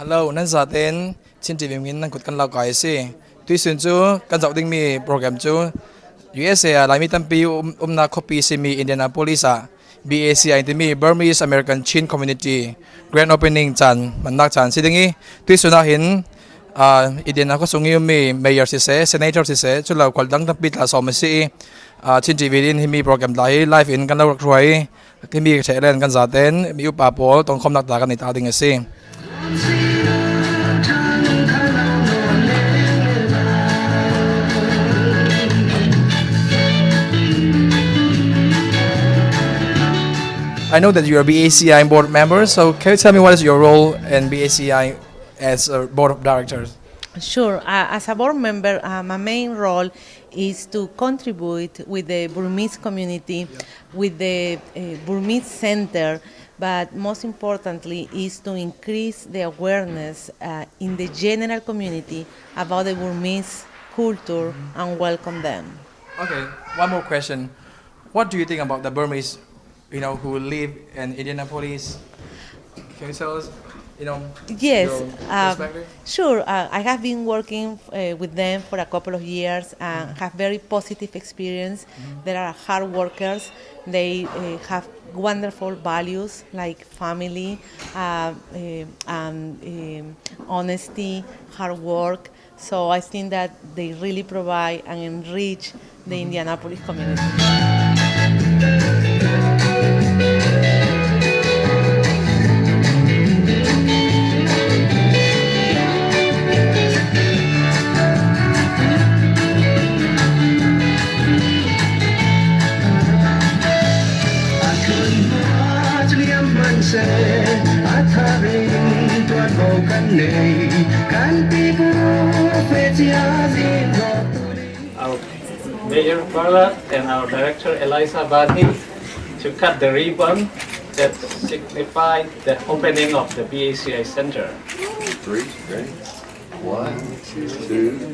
Hello, nan zaten chin TV min nan kut kan lau kai si. Tui sun chu kan zau ding mi program chu USA lai mi tampi na copy si mi Indianapolis a BACI ti mi Burmese American Chin Community Grand Opening chan manak chan si dingi tui suna hin Indiana ko sungi mi mayor si se senator si se chu lau kwal dang tampi tla som si chin TV din hi mi program lai live in kan lau roi ki mi thelen kan zaten mi upa pol tong khom nak ta kan ni ta ding si. I know that you are BACI board member, so can you tell me what is your role in BACI as a board of directors? Sure. As a board member, my main role is to contribute with the Burmese community, with the Burmese Center, but most importantly is to increase the awareness in the general community about the Burmese culture and welcome them. Okay, one more question. What do you think about the Burmese, who live in Indianapolis? Can you tell us, Yes, your perspective? sure. I have been working with them for a couple of years and have very positive experience. They are hard workers. They have wonderful values like family, and honesty, hard work. So I think that they really provide and enrich the Indianapolis community. Our Mayor Bharat and our Director Eliza Bani to cut the ribbon that signified the opening of the BACI Center. Three, ready? 1, 2,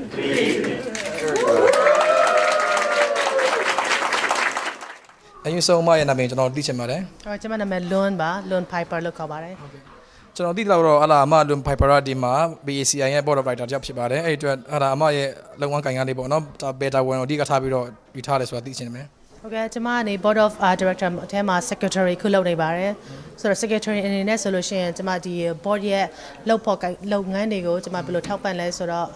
3. And you saw my name, you know, teach him, right? ကျွန်မနာမည်လွန်းပါလွန်း Piper လို့ခေါ်ပါတယ် ကျွန်တော်တိလောက်တော့အလားအမလွန် Piper ဒီမှာ BACI ရဲ့ board of director တယောက်ဖြစ်ပါတယ်အဲ့အတွက်အလားအမရဲ့လုံဝန်းကန်ကနေပေါ့နော်ဒါ beta ဝင်တော့အဓိကထားပြီးတော့ယူထားတယ်ဆိုတာသိချင်တယ် ဟုတ်ကဲ့ကျွန်မကနေ board of director အထဲမှာ secretary ခုလုပ်နေပါတယ်ဆိုတော့ secretary အနေနဲ့ဆိုလို့ရှိရင်ကျွန်မဒီ board ရဲ့လုပ်ငန်းတွေကိုကျွန်မဘယ်လိုထောက်ပံ့လဲဆိုတော့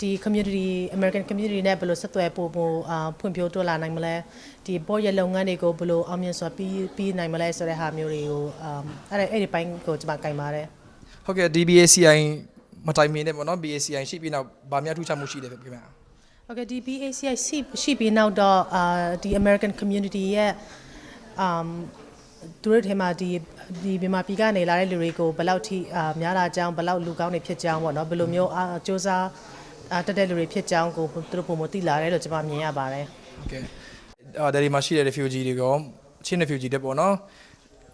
ဒီ community American community နဲ့ဘယ်လိုဆက်သွယ်ပို့ဖို့ဖွံ့ဖြိုးတိုးလာနိုင်မလဲဒီ board ရဲ့လုပ်ငန်းတွေကိုဘယ်လိုအောင်မြင်စွာပြီးနိုင်မလဲဆိုတဲ့ဟာမျိုးတွေကိုအဲ့ဒီပိုင်းကိုကျွန်မကင်ပါတယ်ဟုတ်ကဲ့ BACI မတိုင်မီနဲ့ပေါ့နော် BACI ရှိပြီးနောက်ဗာများထူးခြားမှုရှိတယ်ခင်ဗျာဟုတ်ကဲ့ဒီ BACI ရှိပြီးနောက်တော့ဒီ American community ရဲ့သူတို့ထဲမှာဒီမြန်မာပြည်ကနေလာတဲ့လူတွေကိုဘယ်လောက်ထိများလာကြောင်းဘယ်လောက်လူကောင်းတွေဖြစ်ကြောင်းပေါ့နော်ဘယ်လိုမျိုးစ조사တက်တဲ့လူတွေဖြစ်ကြောင်းကိုသူတို့ပုံမသိလာတယ်လို့ကျွန်မမြင်ရပါတယ်ဟုတ်ကဲ့ဒါဒီမှာရှိတဲ့ refugee တွေကိုချင်း refugee တွေပေါ့နော်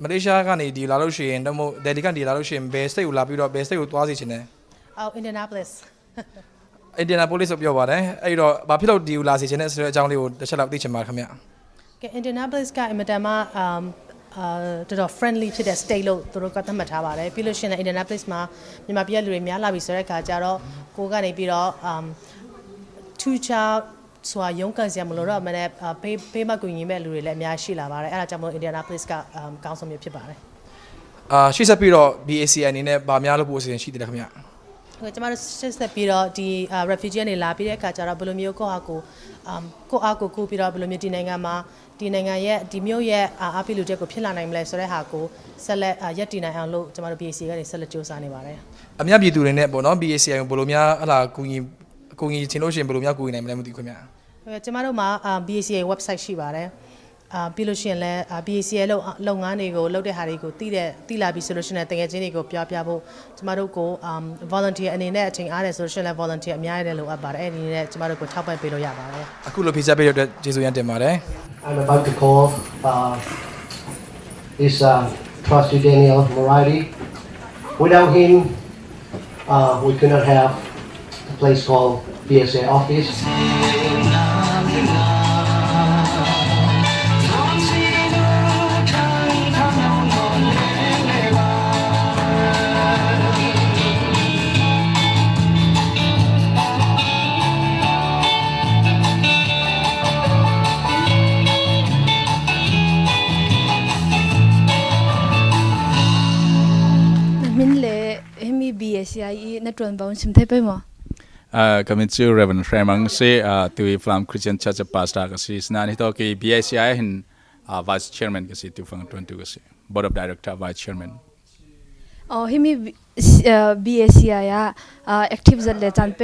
မလေးရှားကနေဒီလာလို့ရှိရင်တော့တယ်လီကနေလာလို့ရှိရင်ဘယ် state ကိုလာပြီးတော့ဘယ် state ကိုသွားစီချင်တယ်Indianapolis Indianapolis ဆိုပြောပါတယ်အဲ့တော့ဘာဖြစ်လို့ဒီကိုလာစီချင်တဲ့ဆိုတဲ့အကြောင်းလေးကိုတစ်ချက်လောက်သိချင်ပါခင်ဗျကဲ Indianapolis ကအင်မတန်မှတော်တော် friendly ဖြစ်တဲ့ state လို့သူတို့ကသတ်မှတ်ထားပါတယ်ပြီးလို့ရှိရင် Indianapolis မှာမြန်မာပြည်လူတွေများလာပြီဆိုတဲ့အခါကျတော့ကိုကနေပြီးတော့ထူးခြားစွာရုန်းကန်စရာမလိုတော့မနဲ့ပေးမကူညီမဲ့လူတွေလည်းအများရှိလာပါတယ်အဲ့ဒါကြောင့်မို့ Indianapolis ကကောင်းဆုံးမျိုးဖြစ်ပါတယ်ရှိဆက်ပြီးတော့ BACI အနေနဲ့ဗာများလို့ပို့အစီအစဉ်ရှိတယ်ခင်ဗျဟုတ်ကဲ့ကျွန်တော်တို့ရှင်းဆက်ပြီးတော့ဒီ refugee တွေလာပြီးတဲ့အခါကျတော့ဘယ်လိုမျိုးကိုယ့်အားကိုကူပြီးတော့ဘယ်လိုမျိုးဒီနိုင်ငံမှာဒီနိုင်ငံရဲ့ဒီမျိုးရဲ့အားပေးလူချက်ကိုဖြစ်လာနိုင်မလဲဆိုတဲ့ဟာကိုဆက်လက်ရက်တည်နိုင်အောင်လို့ကျွန်တော်တို့ BACI ကနေဆက်လက်စူးစမ်းနေပါတယ်အများပြည်သူတွေနဲ့ပေါ့နော် BACI ကိုဘယ်လိုများဟလာကူညီချင်လို့ရှိရင်ဘယ်လိုများကူညီနိုင်မလဲမသိဘူးခင်ဗျဟုတ်ကဲ့ကျွန်တော်တို့မှာ BACI website ရှိပါတယ်ပြီးလို့ရှိရင်လည်း BACI လုပ်ငန်းတွေကိုလုပ်တဲ့ဟာတွေကိုသိလာပြီးဆိုလို့ရှိရင်တကယ်ချင်းတွေကိုပြောပြဖို့ကျမတို့ကို volunteer အနေနဲ့အချိန်အားတယ်ဆိုလို့ရှိရင်လည်း volunteer အများကြီးလိုအပ်ပါတယ်အဲ့ဒီနဲ့ကျမတို့ကိုထောက်ပံ့ပေးလို့ရပါတယ်အခုလိုဖိစားပေးတဲ့အတွက်ကျေးဇူးရတင်ပါတယ် I'm about to call this trustee Daniel Moradi. Without him, we could not have a place called BACI office. BACI netron baun simthai pe mo kami chu Reverend Fremang se tu Flam Christian Church pastor ka si snani to ki BACI hin vice chairman ka si tu fang 22 ka si board of director vice chairman himi BACI ya active zat le chan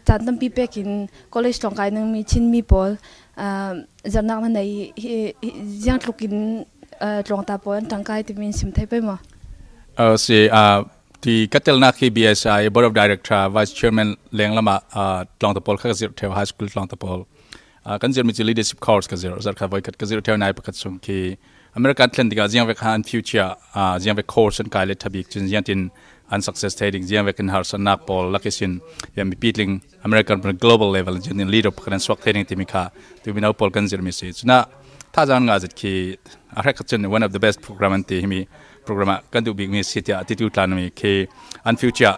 tam pi pek in college tong kai nang mi chin mi pol zanak na nei jiang tlukin tong ta pon tang kai ti min simthai pe mo si the Katel ki BSI board of director vice chairman leng lama long the pol khazir the high school long the pol kanjir mi leadership course ka zero zar kha vai kat ka zero the nai pakat sum ki American Atlantic jiang ve khan future jiang ve course and kaile thabik chin jiang tin unsuccess trading jiang ve kan har sanak pol lakisin yam pitling American global level jin leader kan swak trading timika tu bina pol kanjir mi se chuna tha jan nga jit ki arakachin one of the best program anti himi program kan du big mi city attitude plan mi ke an future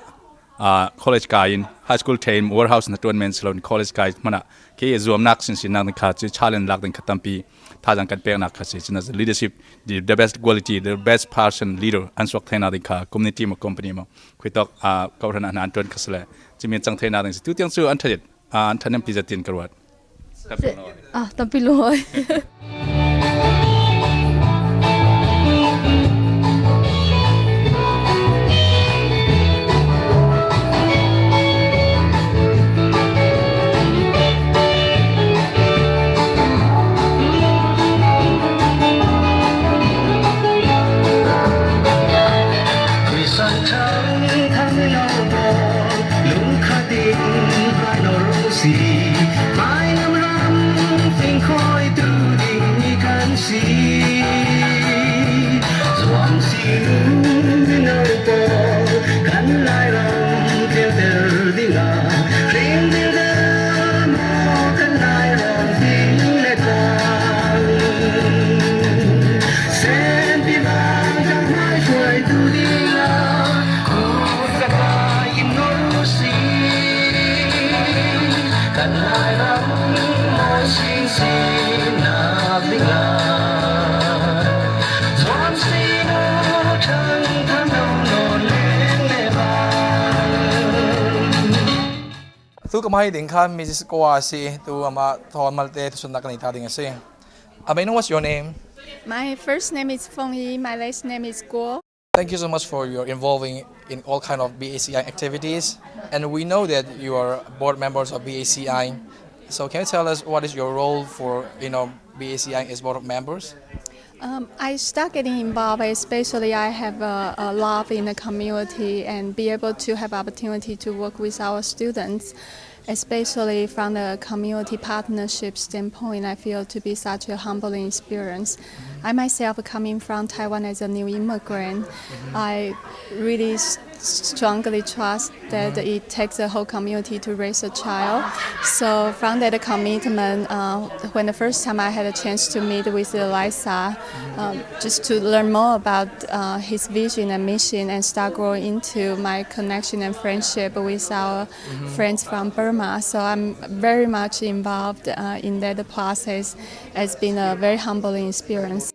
college guy in high school team warehouse na tournament salon college guys mana ke zoom nak sin sin nang kha chi challenge lak den khatampi tha jang kan pe nak kha si china leadership the best quality the best person leader an swak thena din kha community mo company mo khuitok ka ran an ton khasle chimin chang thena din tu tiang chu an thajit an thanem pi jatin karwat tampi lo tu kamai ding khan Mrs. Koasi tu ama thon malte tu sunna kan ita ding ase I know what's your name? My first name is Feng Yi, my last name is Guo. Thank you so much for your involving in all kind of BACI activities, and we know that you are board members of BACI. So can you tell us what is your role for BACI as board of members? I start getting involved, especially I have a love in the community and be able to have opportunity to work with our students, especially from the community partnership standpoint. I feel to be such a humbling experience. I myself coming from Taiwan as a new immigrant, I really strongly trust that it takes a whole community to raise a child. So from that commitment, when the first time I had a chance to meet with Eliza, just to learn more about his vision and mission and start growing into my connection and friendship with our friends from Burma. So I'm very much involved in that process. It's been a very humbling experience.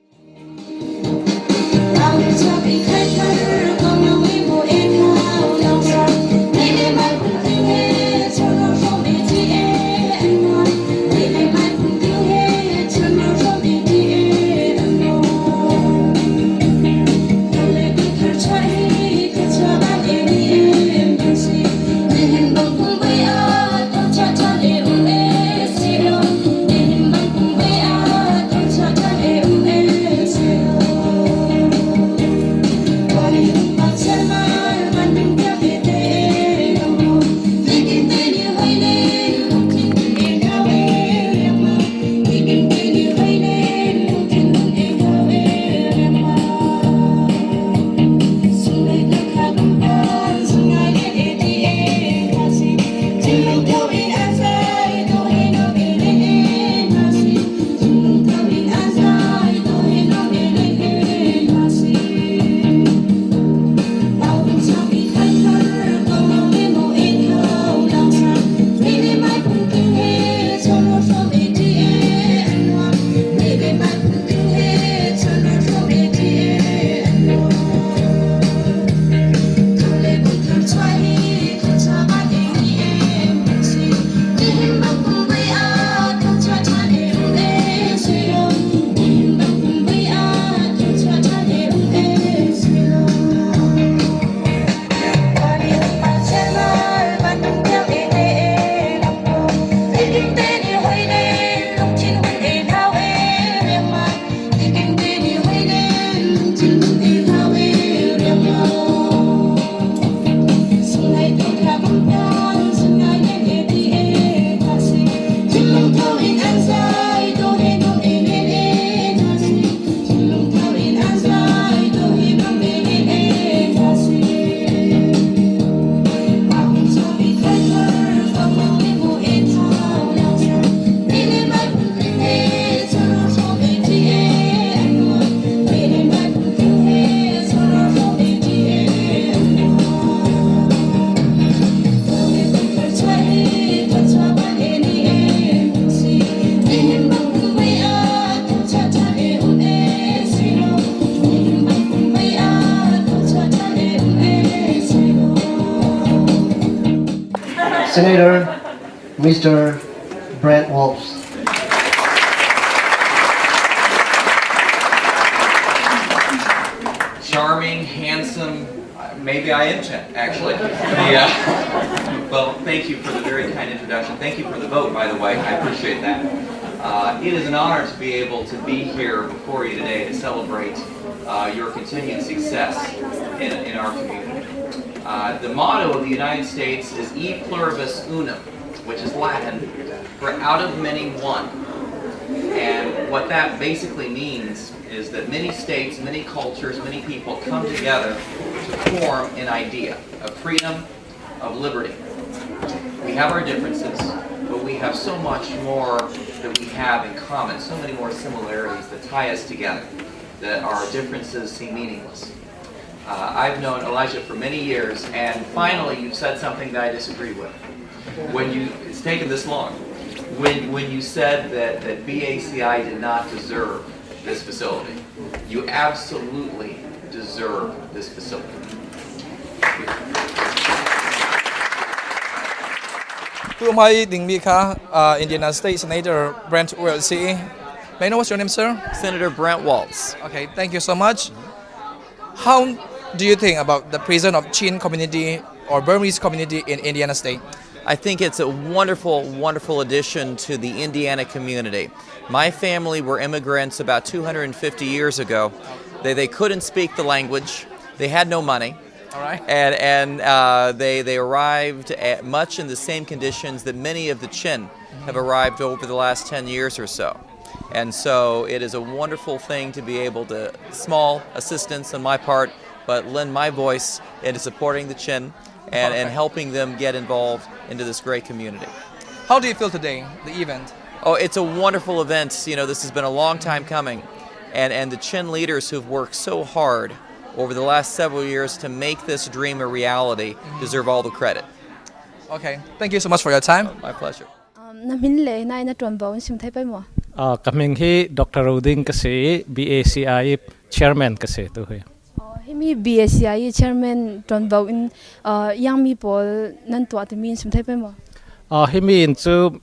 Senator Mr. Brent Waltz. Charming, handsome, maybe I am 10, actually. Well, thank you for the very kind introduction. Thank you for the vote, by the way. I appreciate that. It is an honor to be able to be here before you today to celebrate your continued success in our community. The motto of the United States is E pluribus unum, which is Latin for out of many one. And what that basically means is that many states, many cultures, many people come together to form an idea of freedom, of liberty. We have our differences, but we have so much more that we have in common, so many more similarities that tie us together, that our differences seem meaningless. I've known Elijah for many years, and finally you've said something that I disagree with. It's taken this long. When you said that BACI did not deserve this facility, you absolutely deserve this facility. To my ding mi ka Indiana State Senator Brent Waltz. May I know what's your name, sir? Senator Brent Waltz. Okay, thank you so much. How do you think about the presence of Chin community or Burmese community in Indiana State? I think it's a wonderful, wonderful addition to the Indiana community. My family were immigrants about 250 years ago. They couldn't speak the language. They had no money. All right. And they arrived at much in the same conditions that many of the Chin have arrived over the last 10 years or so. And so it is a wonderful thing to be able to, small assistance on my part, but lend my voice into supporting the Chin and helping them get involved into this great community. How do you feel today, the event? Oh, it's a wonderful event. You know, this has been a long time coming. And the Chin leaders who've worked so hard over the last several years to make this dream a reality deserve all the credit. Okay, thank you so much for your time. My pleasure. Coming here, Dr. Rodin kasi BACI chairman kasi tu hai. Himi BACI chairman John Bowen young people nan tu ati min simthai pe mo. Himi inchu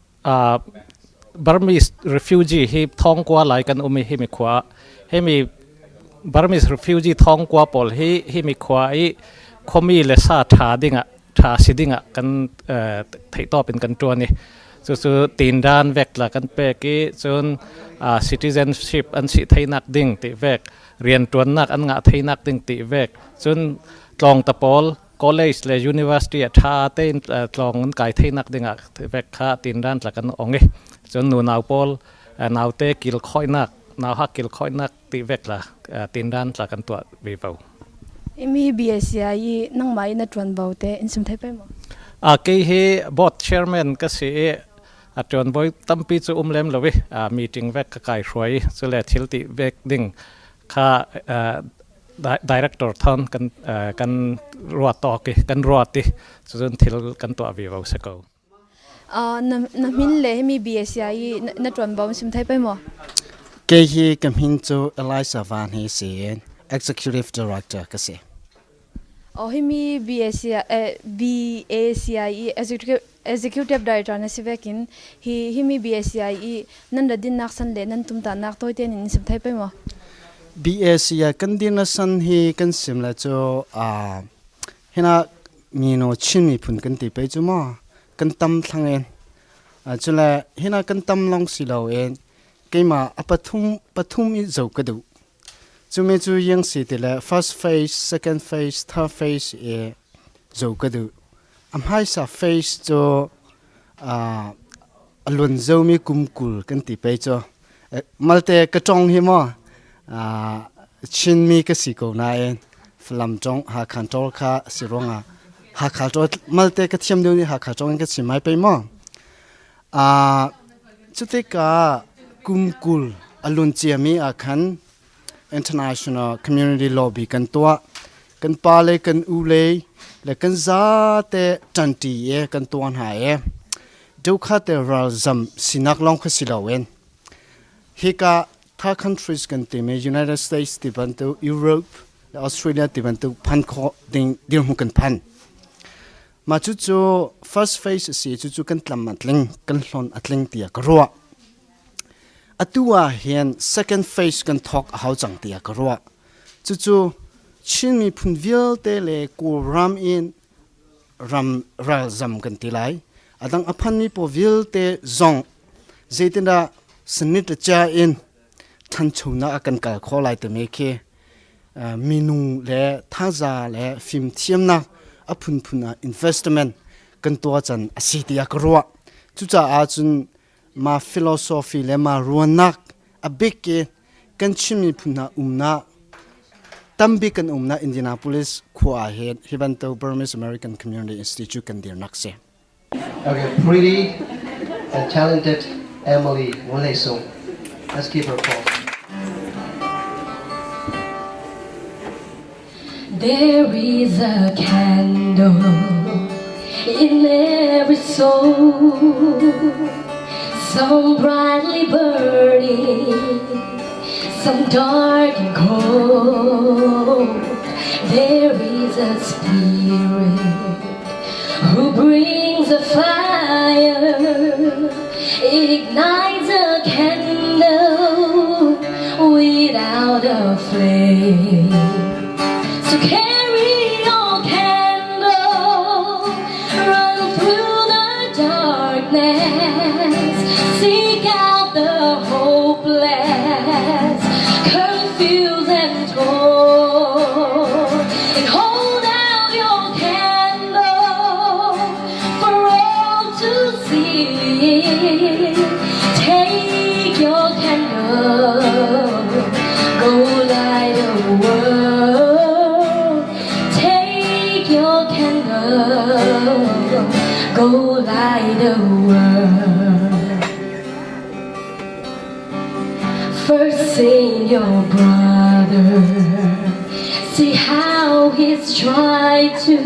Burmese refugee hi thong kwa lai kan umi himi khwa himi Burmese refugee thong kwa pol hi himi khwa I khomi le sa tha dinga tha sidinga kan thai to pen kan tuani so tin dan vek la kan pe ki chun citizenship an si thai nak ding ti vek rian tuan nak an nga thai nak ding ti vek chun tlong tapol college le university tha te tlong an kai thai nak dinga vek kha tin dan la kan onge chun nu naw pol naw te kil khoi nak naw ha kil khoi nak ti vek la tin dan la kan to vi vo Imi BACI nang mai na tuan bau te in simthai pe mo. Ke he board chairman ka si atron boy tampi chu umlem lowi meeting vek ka kai roi so le thilti vek ding kha director thon kan ro to ki kan ro ti chun thil kan to vi vo sako na min le mi BACI na tuan bau simthai pe mo. Ke hi kam hin chu Eliza Van he si executive director ka si. Himi BACI executive director na si vekin himi BACI nan da din nak san le nan tum ta nak toy ten in simthai pe mo. BACI kan din na san hi kan sim la cho hina mi no chin mi phun kan ti pe chu mo kan tam thangen จุลเฮนักันตำลองสิเราเองเกมาปฐุมอีโจกดูจุเมจูยังสิติละ first phase second phase third phase โจกดูให้sa phase โจลุนโจมีกุมกุลกันติไปโจมาเตกระจงหิมะชินมีกสิโกนายฟลัมจงหาขันโตค่าสิรงหาขันโตมาเตกระเทียมดูนี่หาขันโตกันสิไม่ไปมั้งจุดที่กากุมกุลอลุนเจียมีอาคัน international community lobby กันตัวกันปาเลกันอูเลและกันซาเตจันทีกันตัวหายดูข้าเตรัลซัมสินักลองขสิลาเวนฮิกาท่า countries กันที่มี United States ที่บันตุ Europe และ Australia ที่บันตุพันข้อดิ่งหุกันพันมาจุด first phase สิจุดกันลำมัดลิงกันหลอนอัดลิงเตียกรัวอัตัวเห็น second phase กันทอกเขาจังเตียกรัวจุดชินมีพุนวิลเตเลกูรามอินรำรัลซัมกันที่ไรดังอพันมีปวิลเตซองเจตินาสนิทจ่าอินทันชูนักกันกัลขอไลเตเมเคมินูและท่าซาและฟิล์มเทียมนักอพุนinvestment กันตัวจันอาศิติยากรัวจุจ่าอาจุนมาฟิโลโซฟีและมารวนนักอเบกเกกันชิมีพุนานาตั้มบิกันนาอินเดียนาโพลิสขวาเหตุฮิบันโต Burmese American Community Institute กันเดียร์นักเซ Okay, pretty and talented Emily Woleso. Let's give her applause. There is a candle in every soul, some brightly burning, some dark and cold. There is a spirit who brings a fire, ignites a candle without a flame. So carry your candle, run through the darkness, seek out the hopeless, confused and torn, and hold out your candle for all to see. Take your candle, go light a world. Take your candle, go light the world. First see your brother, see how he's tried to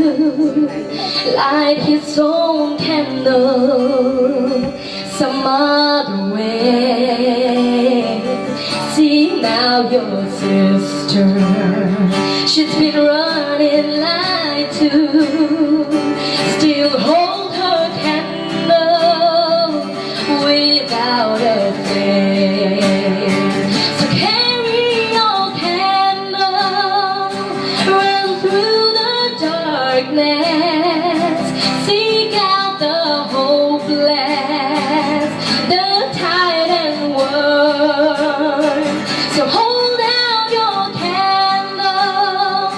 light his own candle some other way. See now your sister, she's been running light to still hold her candle without a flame. So carry your candle, run through the darkness, seek out the hopeless, the tired and worn. So hold out your candle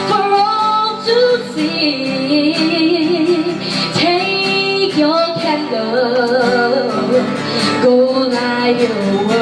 for all to see. Take your candle, go light your world.